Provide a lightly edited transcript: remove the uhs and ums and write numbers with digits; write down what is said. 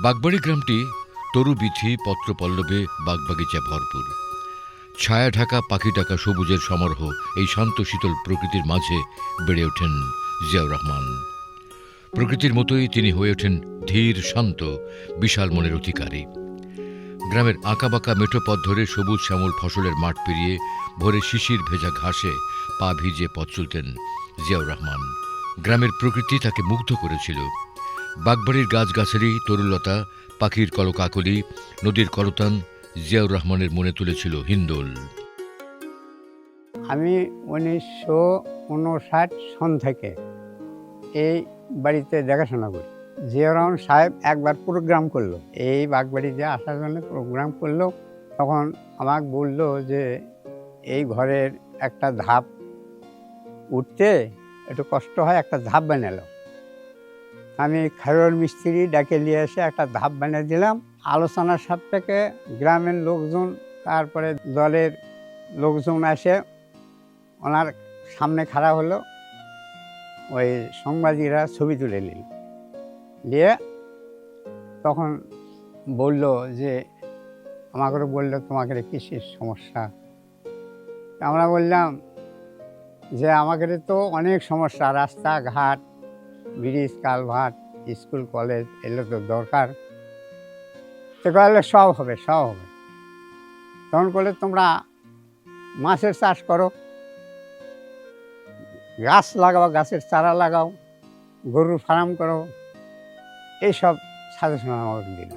বাগবাড়ি গ্রামটি তরুবীথি পত্রপল্লবে বাগবাগিচা ভরপুর। ছায়া ঢাকা পাখি ডাকা সবুজের সমারোহ এই শান্ত শীতল প্রকৃতির মাঝে বেড়ে ওঠেন জিয়াউর রহমান। প্রকৃতির মতোই তিনি হয়ে ওঠেন ধীর শান্ত বিশাল মনের অধিকারী। গ্রামের আঁকাবাঁকা মেঠো পথ ধরে সবুজ শ্যামল ফসলের মাঠ পেরিয়ে ভোরে শিশির ভেজা ঘাসে পা ভিজিয়ে পথ চলতেন জিয়াউর রহমান। গ্রামের প্রকৃতি তাকে মুগ্ধ করেছিল। বাগবাড়ির গাছগাছালি, তরুলতা, পাখির কলকাকলি, নদীর করতান জিয়াউর রহমানের মনে তুলেছিল হিন্দোল। আমি 1959 সন থেকে এই বাড়িতে দেখাশোনা করি। জিয়াউর রহমান সাহেব একবার প্রোগ্রাম করলো, এই বাগবাড়িতে আসার জন্য প্রোগ্রাম করলো। তখন আমাকে বললো যে এই ঘরের একটা ধাপ উঠতে একটু কষ্ট হয়, একটা ধাপ বানালো। আমি খায়রুল মিস্ত্রি ডাকে নিয়ে এসে একটা ধাপ বানিয়ে দিলাম। আলোচনার সাপেক্ষে গ্রামের লোকজন, তারপরে দলের লোকজন এসে ওনার সামনে খাড়া হলো। ওই সাংবাদিকরা ছবি তুলে নিয়ে তখন বলল যে আমাকে বলল, তোমাকে কিসের সমস্যা? আমরা বললাম যে আমাকে তো অনেক সমস্যা, রাস্তাঘাট, ব্রিজ, কালভার্ট, স্কুল কলেজ এগুলো তো দরকার। তো বললে সব হবে, সব হবে। তখন বলে তোমরা মাছের চাষ করো, গাছ লাগাও, গাছের চারা লাগাও, গরুর ফার্ম করো, এইসব সাজেশন আমাকে দিল।